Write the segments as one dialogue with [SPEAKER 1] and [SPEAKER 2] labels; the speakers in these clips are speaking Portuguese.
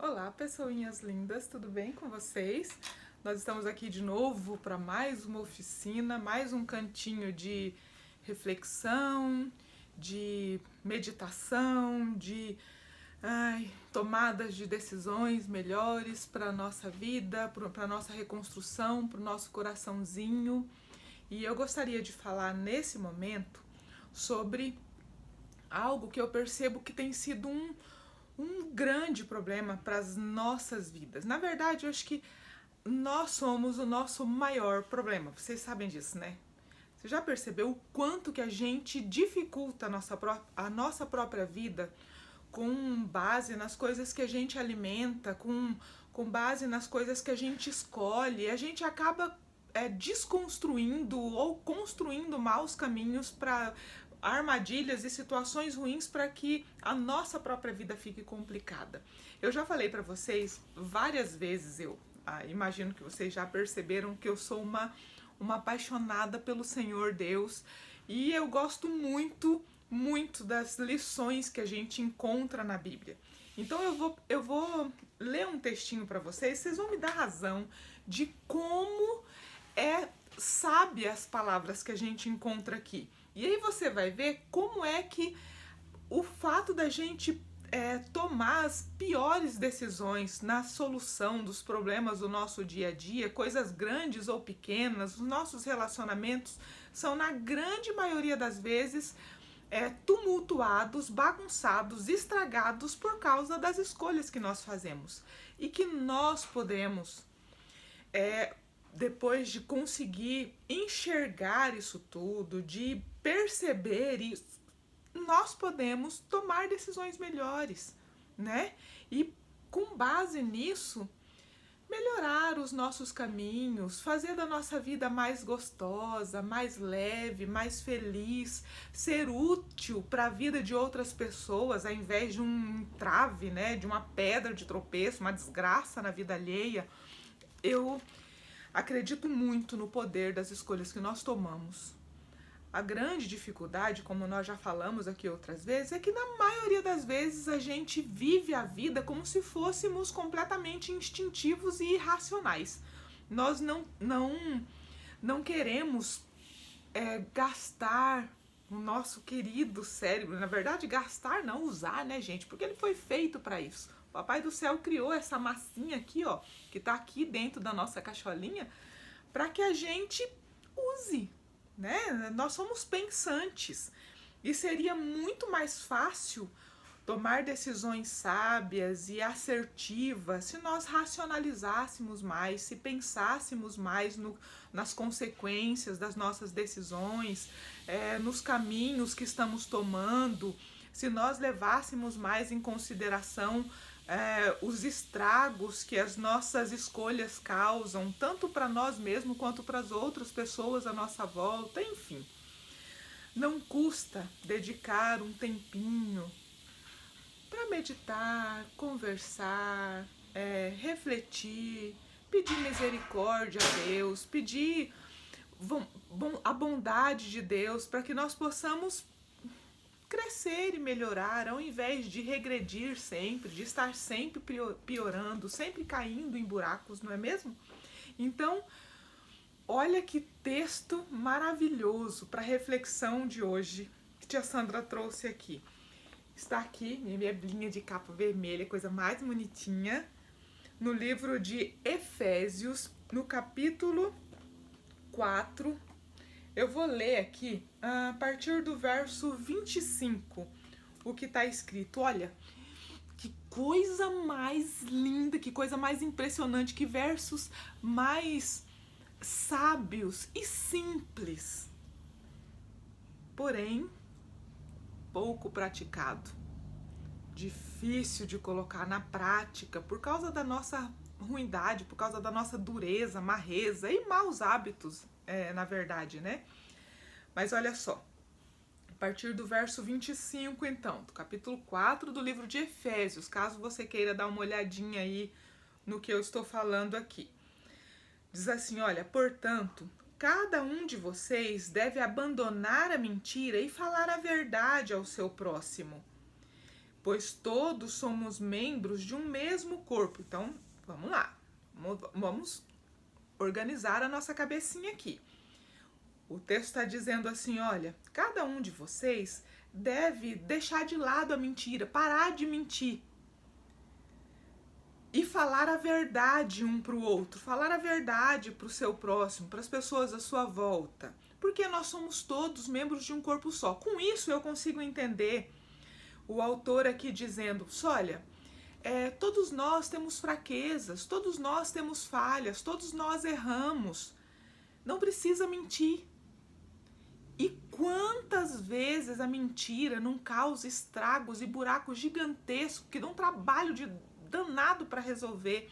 [SPEAKER 1] Olá, pessoinhas lindas, tudo bem com vocês? Nós estamos aqui de novo para mais uma oficina, mais um cantinho de reflexão, de meditação, de tomadas de decisões melhores para a nossa vida, para a nossa reconstrução, para o nosso coraçãozinho. E eu gostaria de falar nesse momento sobre algo que eu percebo que tem sido um grande problema para as nossas vidas. Na verdade, eu acho que nós somos o nosso maior problema. Vocês sabem disso, né? Você já percebeu o quanto que a gente dificulta a nossa própria vida com base nas coisas que a gente alimenta, com base nas coisas que a gente escolhe? A gente acaba desconstruindo ou construindo maus caminhos para armadilhas e situações ruins para que a nossa própria vida fique complicada. Eu já falei para vocês várias vezes, imagino que vocês já perceberam que eu sou uma apaixonada pelo Senhor Deus e eu gosto muito das lições que a gente encontra na Bíblia. Então eu vou ler um textinho para vocês vão me dar razão de como sábia as palavras que a gente encontra aqui. E aí você vai ver como é que o fato da gente tomar as piores decisões na solução dos problemas do nosso dia a dia, coisas grandes ou pequenas, os nossos relacionamentos são, na grande maioria das vezes, tumultuados, bagunçados, estragados por causa das escolhas que nós fazemos. E que nós podemos, depois de conseguir enxergar isso tudo, de perceber isso, nós podemos tomar decisões melhores, né? E com base nisso, melhorar os nossos caminhos, fazer da nossa vida mais gostosa, mais leve, mais feliz, ser útil para a vida de outras pessoas, ao invés de um entrave, né? De uma pedra de tropeço, uma desgraça na vida alheia. Eu acredito muito no poder das escolhas que nós tomamos. A grande dificuldade, como nós já falamos aqui outras vezes, é que na maioria das vezes a gente vive a vida como se fôssemos completamente instintivos e irracionais. Nós não queremos gastar o nosso querido cérebro. Na verdade, gastar não, usar, né, gente? Porque ele foi feito para isso. O Papai do Céu criou essa massinha aqui, ó, que tá aqui dentro da nossa cacholinha, para que a gente use, né? Nós somos pensantes e seria muito mais fácil tomar decisões sábias e assertivas se nós racionalizássemos mais, se pensássemos mais nas consequências das nossas decisões, nos caminhos que estamos tomando, se nós levássemos mais em consideração os estragos que as nossas escolhas causam, tanto para nós mesmos quanto para as outras pessoas à nossa volta, enfim. Não custa dedicar um tempinho para meditar, conversar, refletir, pedir misericórdia a Deus, pedir a bondade de Deus para que nós possamos crescer e melhorar, ao invés de regredir sempre, de estar sempre piorando, sempre caindo em buracos, não é mesmo? Então, olha que texto maravilhoso para a reflexão de hoje que tia Sandra trouxe aqui. Está aqui, minha biblinha de capa vermelha, coisa mais bonitinha, no livro de Efésios, no capítulo 4. Eu vou ler aqui a partir do verso 25, o que está escrito. Olha, que coisa mais linda, que coisa mais impressionante, que versos mais sábios e simples, porém pouco praticado, difícil de colocar na prática por causa da nossa ruindade, por causa da nossa dureza, marreza e maus hábitos, na verdade, né? Mas olha só, a partir do verso 25, então, do capítulo 4 do livro de Efésios, caso você queira dar uma olhadinha aí no que eu estou falando aqui. Diz assim, olha, portanto, cada um de vocês deve abandonar a mentira e falar a verdade ao seu próximo, pois todos somos membros de um mesmo corpo. Então, vamos lá. Vamos organizar a nossa cabecinha aqui. O texto está dizendo assim, olha, cada um de vocês deve deixar de lado a mentira, parar de mentir. E falar a verdade um para o outro, falar a verdade para o seu próximo, para as pessoas à sua volta. Porque nós somos todos membros de um corpo só. Com isso eu consigo entender o autor aqui dizendo, olha, todos nós temos fraquezas, todos nós temos falhas, todos nós erramos. Não precisa mentir. E quantas vezes a mentira não causa estragos e buracos gigantescos que dão trabalho danado para resolver.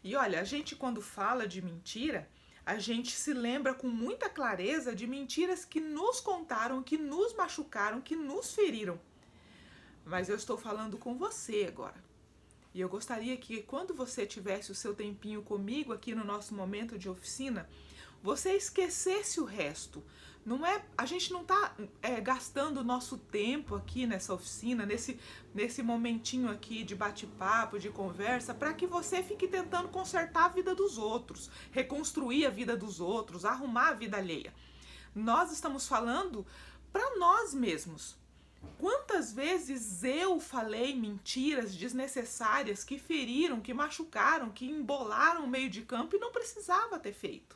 [SPEAKER 1] E olha, a gente quando fala de mentira, a gente se lembra com muita clareza de mentiras que nos contaram, que nos machucaram, que nos feriram. Mas eu estou falando com você agora. E eu gostaria que quando você tivesse o seu tempinho comigo aqui no nosso momento de oficina, você esquecesse o resto. Não é, a gente não está gastando o nosso tempo aqui nessa oficina, nesse momentinho aqui de bate-papo, de conversa, para que você fique tentando consertar a vida dos outros, reconstruir a vida dos outros, arrumar a vida alheia. Nós estamos falando para nós mesmos. Quantas vezes eu falei mentiras desnecessárias que feriram, que machucaram, que embolaram o meio de campo e não precisava ter feito.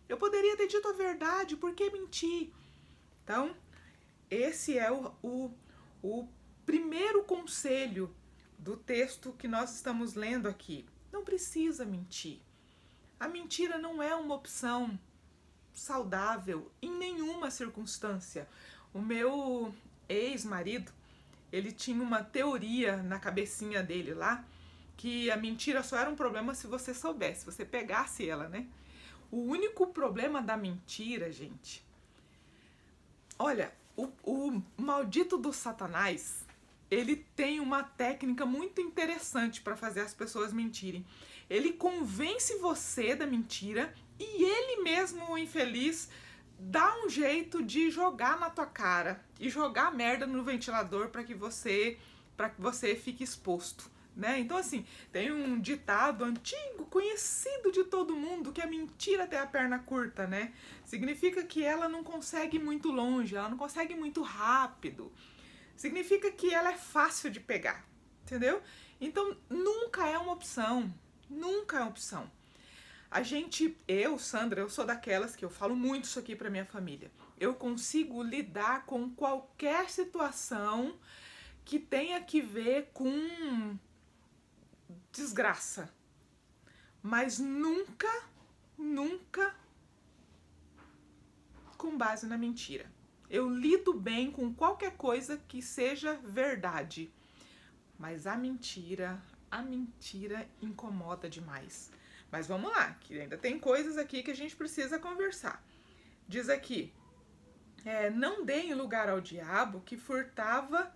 [SPEAKER 1] Eu poderia ter dito a verdade, por que mentir? Então, esse é o primeiro conselho do texto que nós estamos lendo aqui. Não precisa mentir. A mentira não é uma opção saudável em nenhuma circunstância. O meu ex-marido, ele tinha uma teoria na cabecinha dele lá, que a mentira só era um problema se você soubesse, se você pegasse ela, né? O único problema da mentira, gente, olha, o maldito do Satanás, ele tem uma técnica muito interessante para fazer as pessoas mentirem. Ele convence você da mentira e ele mesmo, o infeliz, dá um jeito de jogar na tua cara e jogar merda no ventilador para que você fique exposto. Né? Então, assim, tem um ditado antigo, conhecido de todo mundo, que a mentira tem a perna curta, né? Significa que ela não consegue ir muito longe, ela não consegue ir muito rápido. Significa que ela é fácil de pegar, entendeu? Então, nunca é uma opção, nunca é uma opção. Sandra, eu sou daquelas que eu falo muito isso aqui pra minha família. Eu consigo lidar com qualquer situação que tenha que ver com desgraça, mas nunca com base na mentira. Eu lido bem com qualquer coisa que seja verdade, mas a mentira incomoda demais. Mas vamos lá, que ainda tem coisas aqui que a gente precisa conversar. Diz aqui, não deem lugar ao diabo que furtava,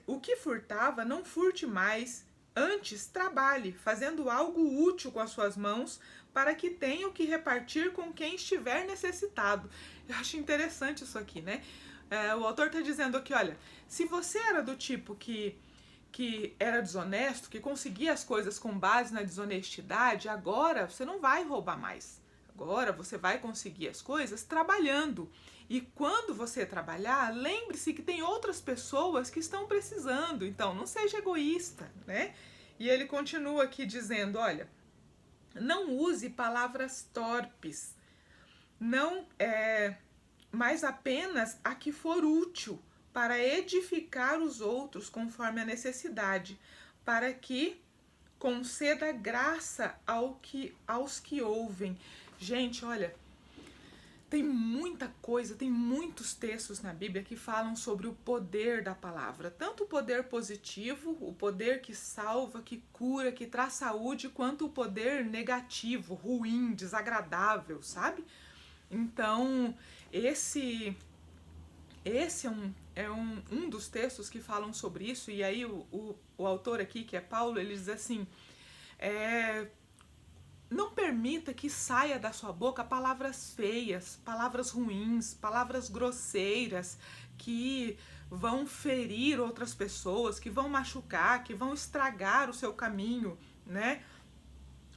[SPEAKER 1] o que furtava não furte mais. Antes, trabalhe, fazendo algo útil com as suas mãos, para que tenha o que repartir com quem estiver necessitado. Eu acho interessante isso aqui, né? O autor está dizendo aqui, olha, se você era do tipo que era desonesto, que conseguia as coisas com base na desonestidade, agora você não vai roubar mais. Agora você vai conseguir as coisas trabalhando. E quando você trabalhar, lembre-se que tem outras pessoas que estão precisando. Então, não seja egoísta, né? E ele continua aqui dizendo, olha, não use palavras torpes, mas apenas a que for útil para edificar os outros conforme a necessidade, para que conceda graça aos que ouvem. Gente, olha, tem muita coisa, tem muitos textos na Bíblia que falam sobre o poder da palavra. Tanto o poder positivo, o poder que salva, que cura, que traz saúde, quanto o poder negativo, ruim, desagradável, sabe? Então, esse é um dos textos que falam sobre isso. E aí o autor aqui, que é Paulo, ele diz assim, não permita que saia da sua boca palavras feias, palavras ruins, palavras grosseiras, que vão ferir outras pessoas, que vão machucar, que vão estragar o seu caminho, né?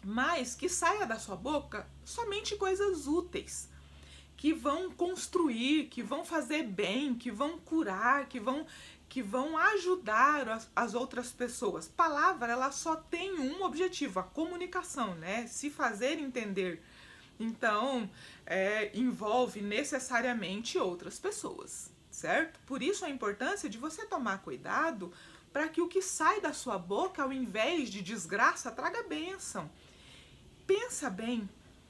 [SPEAKER 1] Mas que saia da sua boca somente coisas úteis, que vão construir, que vão fazer bem, que vão curar, que vão ajudar as outras pessoas. Palavra, ela só tem um objetivo, a comunicação, né? Se fazer entender. Então, envolve necessariamente outras pessoas, certo? Por isso a importância de você tomar cuidado para que o que sai da sua boca, ao invés de desgraça, traga bênção. Pensa bem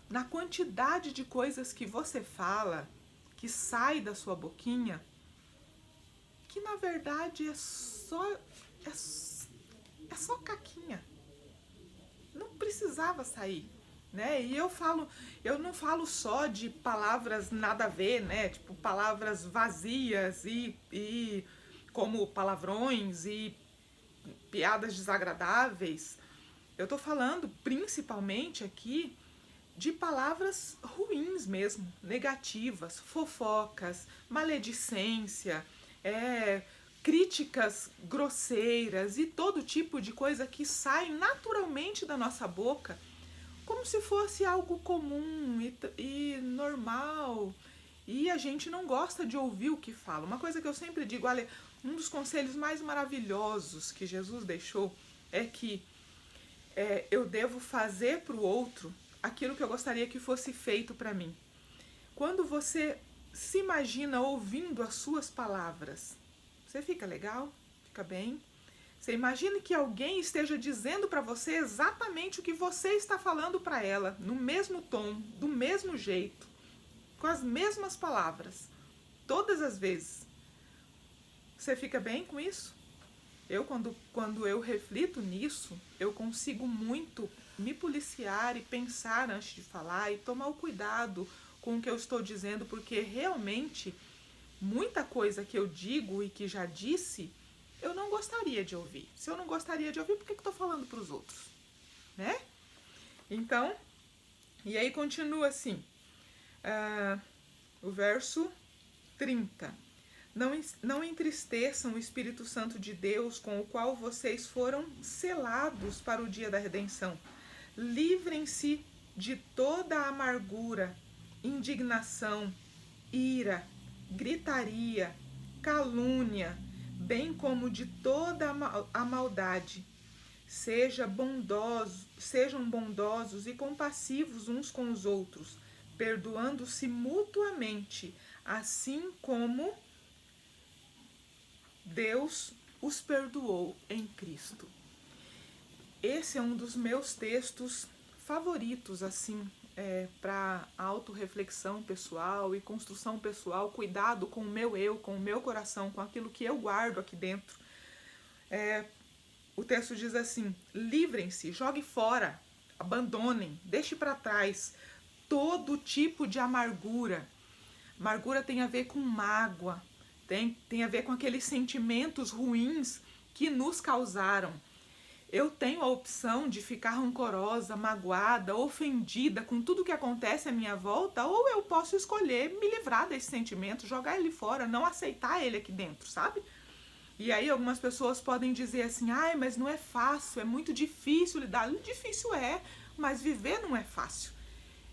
[SPEAKER 1] na quantidade de coisas que você fala, que sai da sua boquinha, que na verdade é só caquinha. Não precisava sair, né? E eu não falo só de palavras nada a ver, né? Tipo palavras vazias e como palavrões e piadas desagradáveis. Eu tô falando principalmente aqui de palavras ruins mesmo, negativas, fofocas, maledicência, críticas grosseiras e todo tipo de coisa que sai naturalmente da nossa boca, como se fosse algo comum e normal. E a gente não gosta de ouvir o que fala. Uma coisa que eu sempre digo, olha, um dos conselhos mais maravilhosos que Jesus deixou é que eu devo fazer para o outro aquilo que eu gostaria que fosse feito para mim. Quando você se imagina ouvindo as suas palavras, você fica legal? Fica bem? Você imagina que alguém esteja dizendo para você exatamente o que você está falando para ela, no mesmo tom, do mesmo jeito, com as mesmas palavras, todas as vezes. Você fica bem com isso? Quando eu reflito nisso, eu consigo muito me policiar e pensar antes de falar e tomar o cuidado com o que eu estou dizendo, porque realmente muita coisa que eu digo e que já disse, eu não gostaria de ouvir. Se eu não gostaria de ouvir, por que eu estou falando para os outros? Né? Então, e aí continua assim, o verso 30. Não entristeçam o Espírito Santo de Deus, com o qual vocês foram selados para o dia da redenção. Livrem-se de toda a amargura, indignação, ira, gritaria, calúnia, bem como de toda a maldade. Sejam bondosos e compassivos uns com os outros, perdoando-se mutuamente, assim como Deus os perdoou em Cristo. Esse é um dos meus textos favoritos, assim, para autorreflexão pessoal e construção pessoal, cuidado com o meu eu, com o meu coração, com aquilo que eu guardo aqui dentro. O texto diz assim: livrem-se, jogue fora, abandonem, deixe para trás todo tipo de amargura. Amargura tem a ver com mágoa, tem a ver com aqueles sentimentos ruins que nos causaram. Eu tenho a opção de ficar rancorosa, magoada, ofendida com tudo que acontece à minha volta, ou eu posso escolher me livrar desse sentimento, jogar ele fora, não aceitar ele aqui dentro, sabe? E aí algumas pessoas podem dizer assim, ai, mas não é fácil, é muito difícil lidar. Difícil mas viver não é fácil.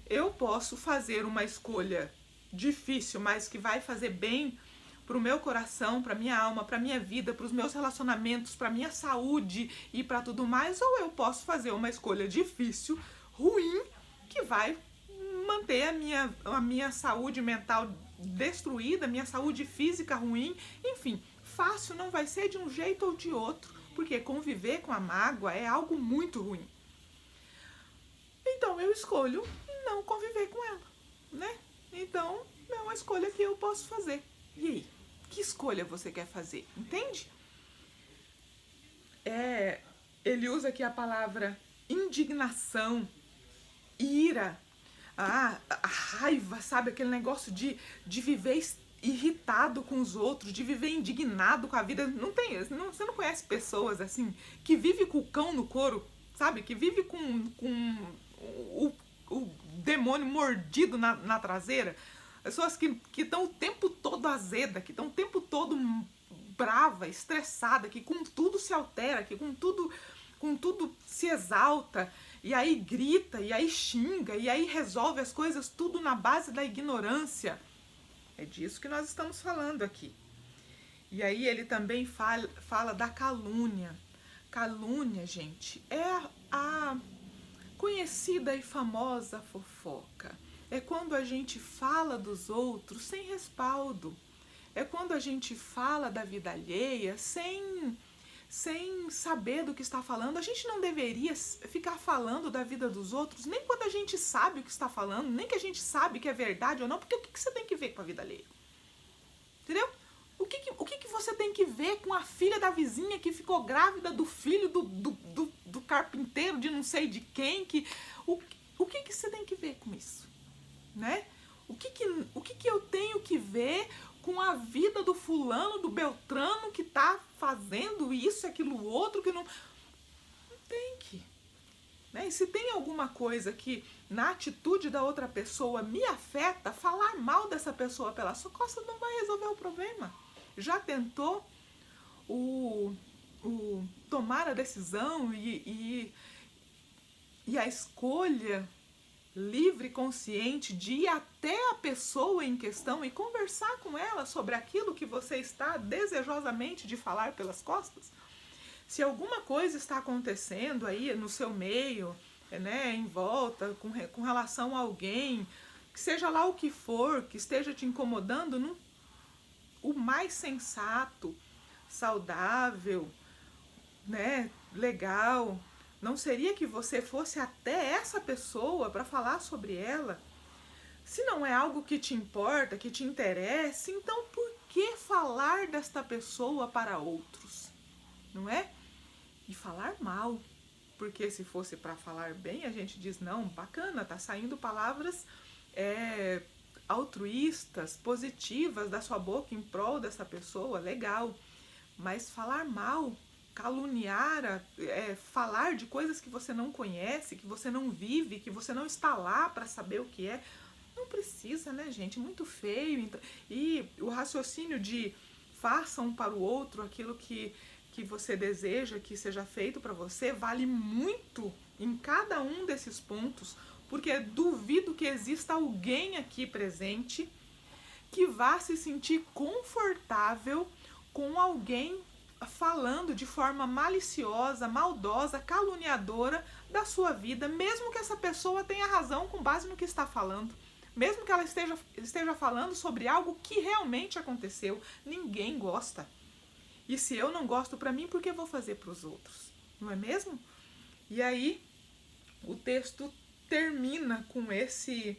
[SPEAKER 1] Eu posso fazer uma escolha difícil, mas que vai fazer bem para o meu coração, para minha alma, para minha vida, para os meus relacionamentos, para minha saúde e para tudo mais, ou eu posso fazer uma escolha difícil, ruim, que vai manter a minha saúde mental destruída, minha saúde física ruim, enfim, fácil não vai ser de um jeito ou de outro, porque conviver com a mágoa é algo muito ruim. Então eu escolho não conviver com ela, né? Então é uma escolha que eu posso fazer. E aí? Que escolha você quer fazer? Entende? Ele usa aqui a palavra indignação, ira, a raiva, sabe? Aquele negócio de viver irritado com os outros, de viver indignado com a vida. Você não conhece pessoas assim, que vivem com o cão no couro, sabe? Que vive com o demônio mordido na traseira. Pessoas que estão o tempo todo azeda, que estão o tempo todo brava, estressada, que com tudo se altera, que com tudo se exalta, e aí grita, e aí xinga, e aí resolve as coisas tudo na base da ignorância. É disso que nós estamos falando aqui. E aí ele também fala da calúnia. Calúnia, gente, é a conhecida e famosa fofoca. É quando a gente fala dos outros sem respaldo. É quando a gente fala da vida alheia sem saber do que está falando. A gente não deveria ficar falando da vida dos outros, nem quando a gente sabe o que está falando, nem que a gente sabe que é verdade ou não, porque o que você tem que ver com a vida alheia? Entendeu? O que você tem que ver com a filha da vizinha que ficou grávida do filho do carpinteiro de não sei de quem? O que você tem que ver com isso? Né? O que eu tenho que ver com a vida do fulano, do Beltrano, que tá fazendo isso, aquilo, outro, que não tem que. Né? E se tem alguma coisa que na atitude da outra pessoa me afeta, falar mal dessa pessoa pela sua costa não vai resolver o problema. Já tentou tomar a decisão e a escolha livre e consciente de ir até a pessoa em questão e conversar com ela sobre aquilo que você está desejosamente de falar pelas costas? Se alguma coisa está acontecendo aí no seu meio, né, em volta, com relação a alguém, que seja lá o que for, que esteja te incomodando, não, o mais sensato, saudável, né, legal, não seria que você fosse até essa pessoa para falar sobre ela? Se não é algo que te importa, que te interessa, então por que falar desta pessoa para outros? Não é? E falar mal. Porque se fosse para falar bem, a gente diz, não, bacana, tá saindo palavras altruístas, positivas da sua boca em prol dessa pessoa, legal. Mas falar mal, caluniar, falar de coisas que você não conhece, que você não vive, que você não está lá para saber o que é, não precisa, né, gente? Muito feio. E o raciocínio de faça um para o outro aquilo que você deseja que seja feito para você vale muito em cada um desses pontos, porque duvido que exista alguém aqui presente que vá se sentir confortável com alguém falando de forma maliciosa, maldosa, caluniadora da sua vida, mesmo que essa pessoa tenha razão com base no que está falando. Mesmo que ela esteja falando sobre algo que realmente aconteceu. Ninguém gosta. E se eu não gosto para mim, por que vou fazer para os outros? Não é mesmo? E aí, o texto termina com essa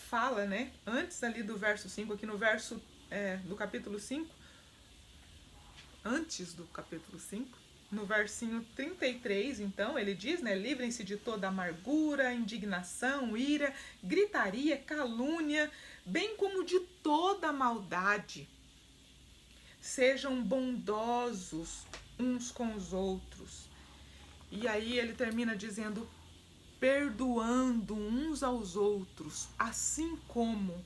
[SPEAKER 1] fala, né? Antes ali do verso 5, aqui no verso do capítulo 5, antes do capítulo 5, no versinho 33, então, ele diz, né? Livrem-se de toda amargura, indignação, ira, gritaria, calúnia, bem como de toda maldade. Sejam bondosos uns com os outros. E aí ele termina dizendo, perdoando uns aos outros, assim como.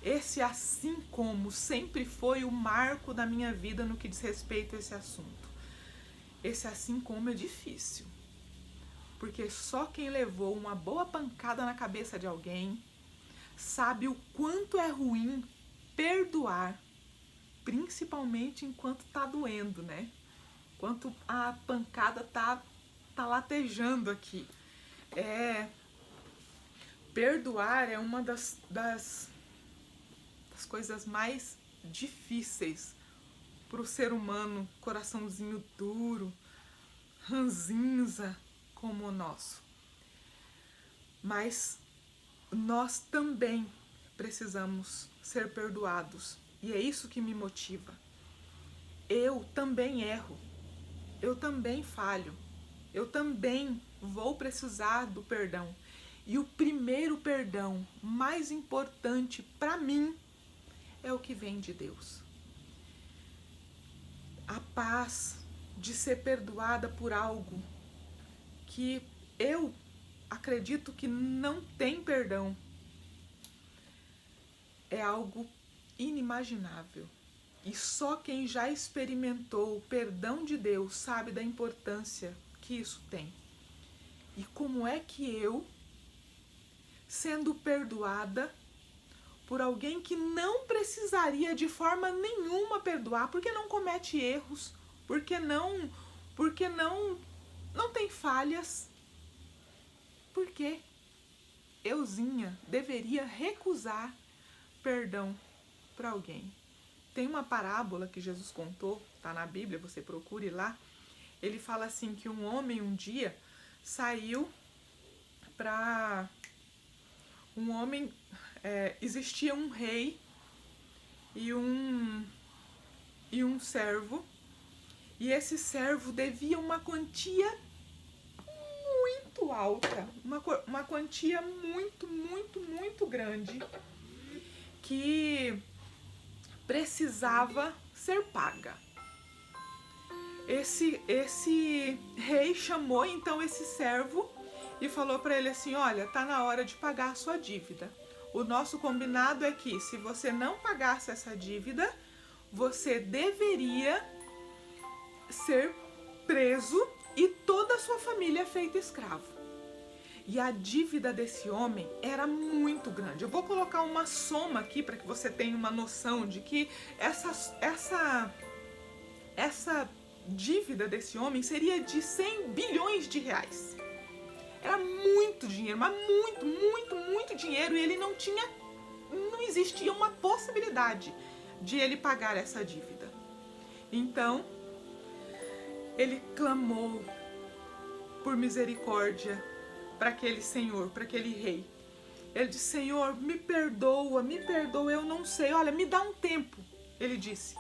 [SPEAKER 1] Esse assim como sempre foi o marco da minha vida no que diz respeito a esse assunto. Esse assim como é difícil. Porque só quem levou uma boa pancada na cabeça de alguém sabe o quanto é ruim perdoar, principalmente enquanto tá doendo, né? Enquanto a pancada tá latejando aqui. Perdoar é uma das coisas mais difíceis para o ser humano, coraçãozinho duro, ranzinza como o nosso. Mas nós também precisamos ser perdoados. E é isso que me motiva. Eu também erro. Eu também falho. Eu também vou precisar do perdão. E o primeiro perdão mais importante para mim é o que vem de Deus. A paz de ser perdoada por algo que eu acredito que não tem perdão é algo inimaginável. E só quem já experimentou o perdão de Deus sabe da importância que isso tem. E como é que eu, sendo perdoada por alguém que não precisaria de forma nenhuma perdoar, porque não comete erros, porque não tem falhas, por que euzinha deveria recusar perdão para alguém? Tem uma parábola que Jesus contou, tá na Bíblia, você procure lá. Ele fala assim que um homem um dia saiu para... existia um rei e um servo, e esse servo devia uma quantia muito alta, uma quantia muito grande, que precisava ser paga. Esse rei chamou então esse servo e falou para ele assim: olha, tá na hora de pagar a sua dívida. O nosso combinado é que se você não pagasse essa dívida, você deveria ser preso e toda a sua família feita escravo. E a dívida desse homem era muito grande. Eu vou colocar uma soma aqui para que você tenha uma noção de que essa dívida desse homem seria de 100 bilhões de reais. Era muito dinheiro, mas muito dinheiro, e ele não existia uma possibilidade de ele pagar essa dívida. Então, ele clamou por misericórdia para aquele senhor, para aquele rei. Ele disse: Senhor, me perdoa, eu não sei, olha, me dá um tempo. Ele disse: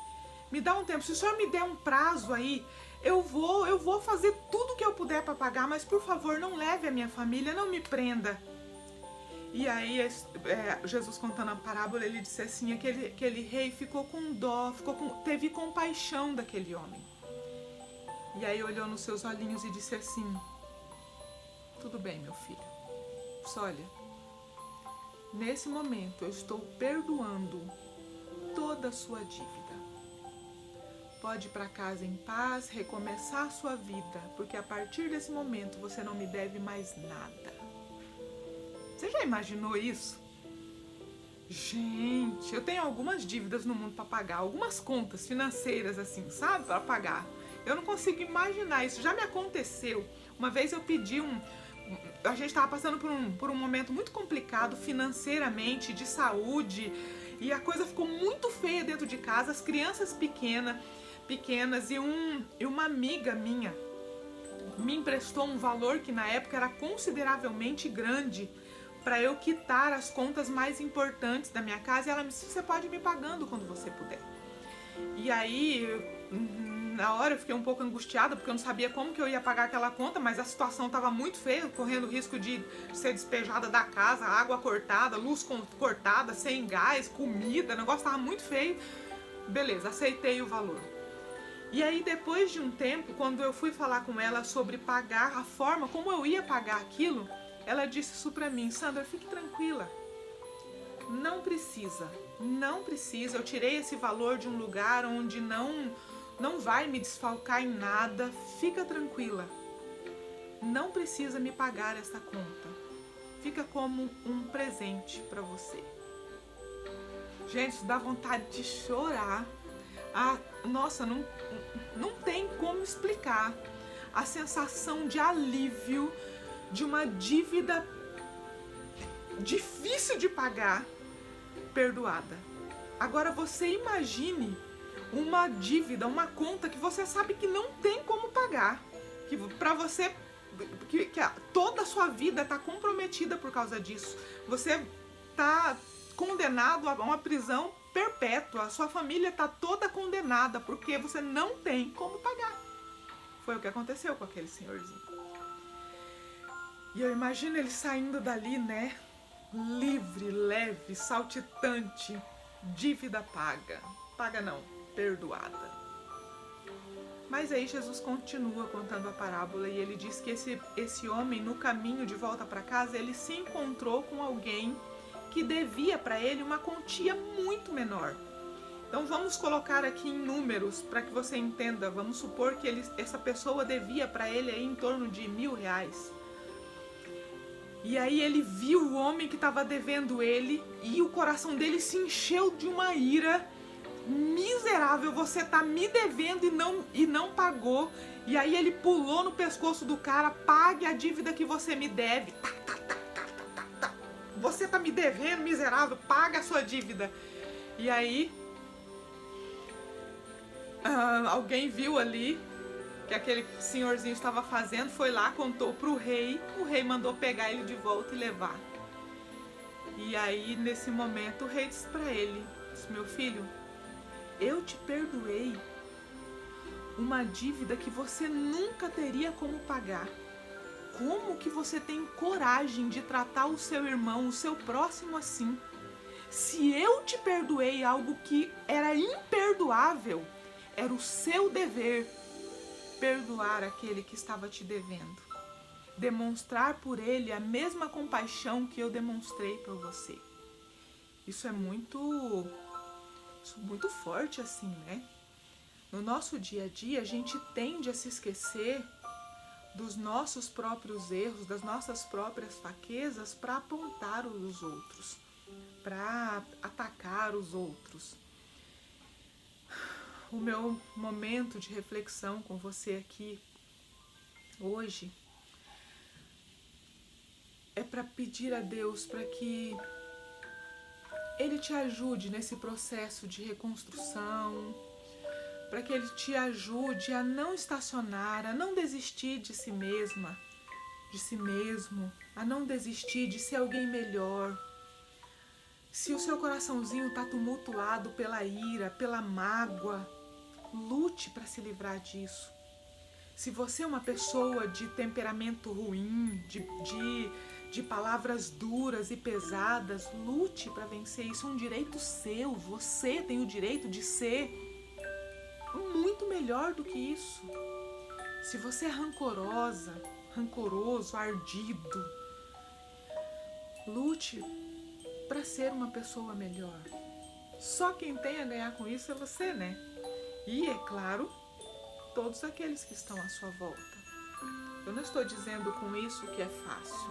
[SPEAKER 1] me dá um tempo, se o senhor me der um prazo aí, eu vou fazer tudo que eu puder para pagar, mas por favor, não leve a minha família, não me prenda. E aí, Jesus contando a parábola, ele disse assim, aquele rei ficou com dó, teve compaixão daquele homem. E aí olhou nos seus olhinhos e disse assim: tudo bem, meu filho, só olha, nesse momento eu estou perdoando toda a sua dívida. Pode ir para casa em paz, recomeçar a sua vida, porque a partir desse momento você não me deve mais nada. Você já imaginou isso? Gente, eu tenho algumas dívidas no mundo para pagar, algumas contas financeiras assim, sabe, para pagar. Eu não consigo imaginar isso, já me aconteceu. Uma vez eu pedi a gente estava passando por um momento muito complicado financeiramente, de saúde, e a coisa ficou muito feia dentro de casa, as crianças pequenas, e uma amiga minha me emprestou um valor que na época era consideravelmente grande para eu quitar as contas mais importantes da minha casa, e ela me disse: você pode ir me pagando quando você puder. E aí, na hora eu fiquei um pouco angustiada, porque eu não sabia como que eu ia pagar aquela conta, mas a situação estava muito feia, correndo risco de ser despejada da casa, água cortada, luz cortada, sem gás, comida, o negócio estava muito feio. Beleza, aceitei o valor. E aí, depois de um tempo, quando eu fui falar com ela sobre pagar, a forma como eu ia pagar aquilo, ela disse isso pra mim: Sandra, fique tranquila, não precisa, eu tirei esse valor de um lugar onde não vai me desfalcar em nada, fica tranquila, não precisa me pagar essa conta, fica como um presente pra você. Gente, isso dá vontade de chorar. Nossa, não tem como explicar a sensação de alívio de uma dívida difícil de pagar, perdoada. Agora você imagine uma dívida, uma conta que você sabe que não tem como pagar, que para você, que toda a sua vida está comprometida por causa disso. Você está condenado a uma prisão perpétua, a sua família está toda condenada porque você não tem como pagar. Foi o que aconteceu com aquele senhorzinho. E eu imagino ele saindo dali, né? Livre, leve, saltitante, dívida paga. Paga não, perdoada. Mas aí Jesus continua contando a parábola e ele diz que esse homem, no caminho de volta para casa, ele se encontrou com alguém que devia para ele uma quantia muito menor. Então vamos colocar aqui em números para que você entenda. Vamos supor que essa pessoa devia para ele aí em torno de R$1.000. E aí ele viu o homem que estava devendo ele e o coração dele se encheu de uma ira. Miserável, você tá me devendo e não pagou. E aí ele pulou no pescoço do cara: pague a dívida que você me deve. Você tá me devendo, miserável, paga a sua dívida. E aí alguém viu ali que aquele senhorzinho estava fazendo, foi lá, contou pro rei. O rei mandou pegar ele de volta e levar. E aí nesse momento o rei disse pra ele: meu filho, eu te perdoei uma dívida que você nunca teria como pagar. Como que você tem coragem de tratar o seu irmão, o seu próximo assim? Se eu te perdoei algo que era imperdoável, era o seu dever perdoar aquele que estava te devendo. Demonstrar por ele a mesma compaixão que eu demonstrei por você. Isso é muito forte assim, né? No nosso dia a dia, a gente tende a se esquecer dos nossos próprios erros, das nossas próprias fraquezas para apontar os outros, para atacar os outros. O meu momento de reflexão com você aqui hoje é para pedir a Deus para que Ele te ajude nesse processo de reconstrução, para que Ele te ajude a não estacionar, a não desistir de si mesma, de si mesmo, a não desistir de ser alguém melhor. Se o seu coraçãozinho está tumultuado pela ira, pela mágoa, lute para se livrar disso. Se você é uma pessoa de temperamento ruim, de palavras duras e pesadas, lute para vencer isso. É um direito seu. Você tem o direito de ser muito melhor do que isso. Se você é rancoroso, ardido, lute para ser uma pessoa melhor. Só quem tem a ganhar com isso é você, né? E, é claro, todos aqueles que estão à sua volta. Eu não estou dizendo com isso que é fácil,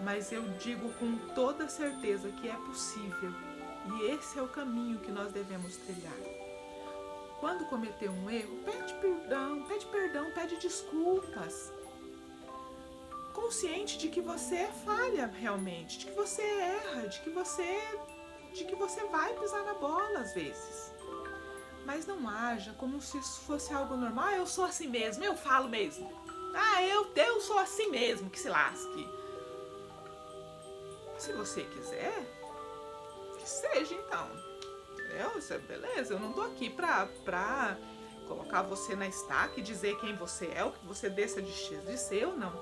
[SPEAKER 1] mas eu digo com toda certeza que é possível. E esse é o caminho que nós devemos trilhar. Quando cometer um erro, pede perdão, pede desculpas. Consciente de que você é falha realmente, de que você erra, de que você vai pisar na bola às vezes. Mas não haja como se isso fosse algo normal. Eu sou assim mesmo, eu falo mesmo. Eu sou assim mesmo, que se lasque. Se você quiser, que seja então. Isso é beleza, eu não tô aqui pra colocar você na estaca e dizer quem você é, o que você deixa de ser ou não.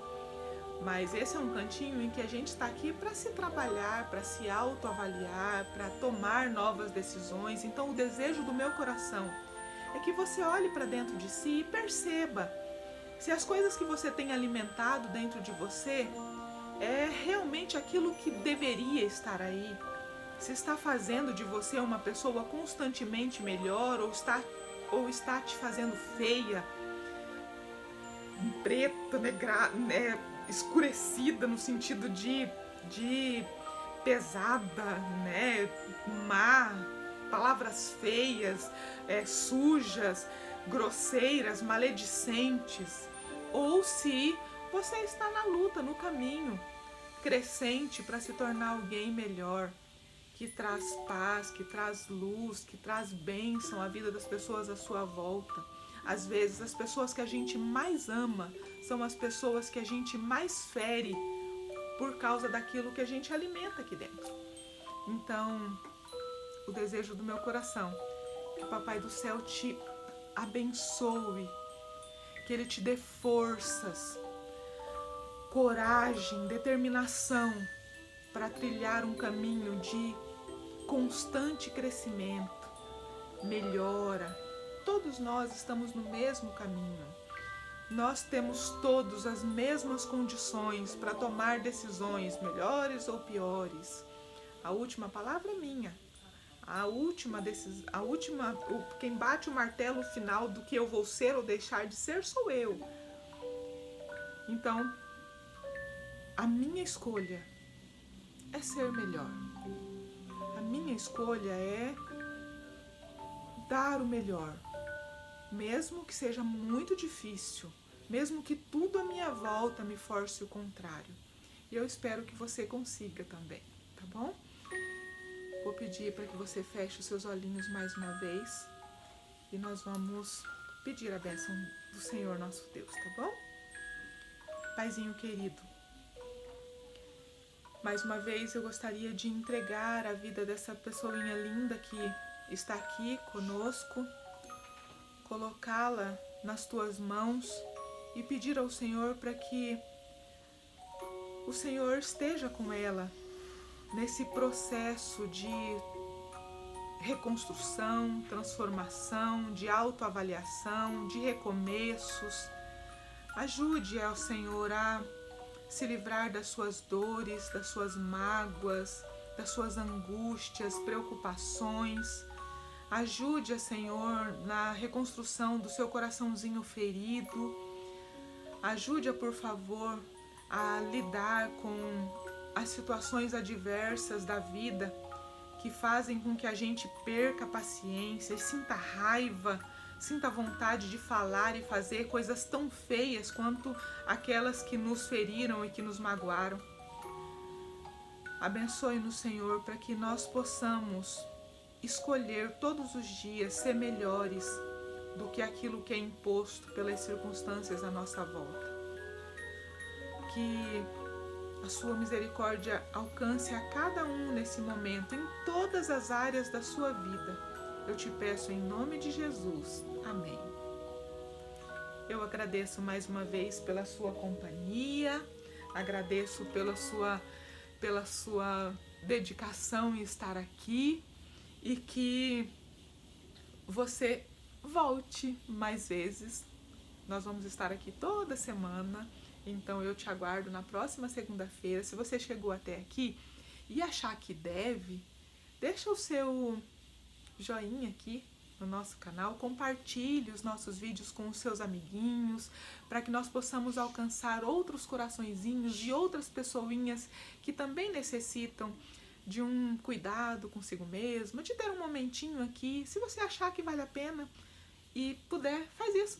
[SPEAKER 1] Mas esse é um cantinho em que a gente está aqui para se trabalhar, para se autoavaliar, para tomar novas decisões. Então o desejo do meu coração é que você olhe para dentro de si e perceba se as coisas que você tem alimentado dentro de você é realmente aquilo que deveria estar aí. Se está fazendo de você uma pessoa constantemente melhor ou está te fazendo feia, preta, escurecida no sentido de pesada, né, má, palavras feias, sujas, grosseiras, maledicentes, ou se você está na luta, no caminho crescente para se tornar alguém melhor, que traz paz, que traz luz, que traz bênção à vida das pessoas à sua volta. Às vezes, as pessoas que a gente mais ama são as pessoas que a gente mais fere por causa daquilo que a gente alimenta aqui dentro. Então, o desejo do meu coração é que o Papai do Céu te abençoe, que Ele te dê forças, coragem, determinação para trilhar um caminho de constante crescimento, melhora. Todos nós estamos no mesmo caminho. Nós temos todos as mesmas condições para tomar decisões melhores ou piores. A última palavra é minha. quem bate o martelo final do que eu vou ser ou deixar de ser sou eu. Então, a minha escolha é ser melhor. A minha escolha é dar o melhor, mesmo que seja muito difícil, mesmo que tudo à minha volta me force o contrário. E eu espero que você consiga também, tá bom? Vou pedir para que você feche os seus olhinhos mais uma vez e nós vamos pedir a bênção do Senhor nosso Deus, tá bom? Paizinho querido, mais uma vez eu gostaria de entregar a vida dessa pessoinha linda que está aqui conosco, colocá-la nas tuas mãos e pedir ao Senhor para que o Senhor esteja com ela nesse processo de reconstrução, transformação, de autoavaliação, de recomeços. Ajude ao Senhor a se livrar das suas dores, das suas mágoas, das suas angústias, preocupações. Ajude, Senhor, na reconstrução do seu coraçãozinho ferido. Ajude-a, por favor, a lidar com as situações adversas da vida que fazem com que a gente perca a paciência e sinta raiva, sinta vontade de falar e fazer coisas tão feias quanto aquelas que nos feriram e que nos magoaram. Abençoe-nos, Senhor, para que nós possamos escolher todos os dias ser melhores do que aquilo que é imposto pelas circunstâncias à nossa volta. Que a sua misericórdia alcance a cada um nesse momento, em todas as áreas da sua vida. Eu te peço em nome de Jesus. Amém. Eu agradeço mais uma vez pela sua companhia, agradeço pela sua dedicação em estar aqui e que você volte mais vezes. Nós vamos estar aqui toda semana, então eu te aguardo na próxima segunda-feira. Se você chegou até aqui e achar que deve, deixa o seu joinha aqui no nosso canal, compartilhe os nossos vídeos com os seus amiguinhos, para que nós possamos alcançar outros coraçõezinhos e outras pessoinhas que também necessitam de um cuidado consigo mesmo, de ter um momentinho aqui. Se você achar que vale a pena e puder, faz isso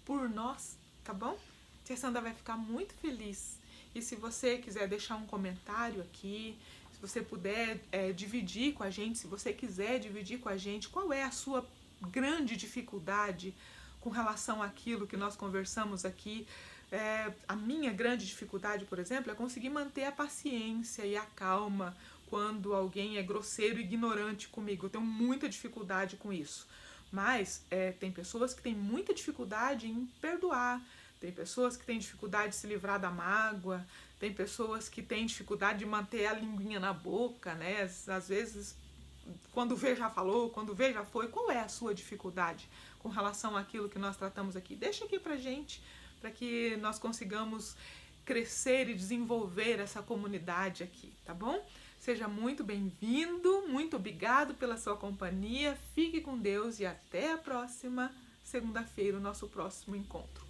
[SPEAKER 1] por nós, tá bom? Tia Sandra vai ficar muito feliz. E se você quiser deixar um comentário aqui, se você puder dividir com a gente, se você quiser dividir com a gente qual é a sua grande dificuldade com relação àquilo que nós conversamos aqui. A minha grande dificuldade, por exemplo, é conseguir manter a paciência e a calma quando alguém é grosseiro e ignorante comigo. Eu tenho muita dificuldade com isso. Mas tem pessoas que têm muita dificuldade em perdoar, tem pessoas que têm dificuldade de se livrar da mágoa, tem pessoas que têm dificuldade de manter a linguinha na boca, né? Às vezes, quando vê já falou, quando vê já foi. Qual é a sua dificuldade com relação àquilo que nós tratamos aqui? Deixa aqui pra gente, para que nós consigamos crescer e desenvolver essa comunidade aqui, tá bom? Seja muito bem-vindo, muito obrigado pela sua companhia, fique com Deus e até a próxima segunda-feira, o nosso próximo encontro.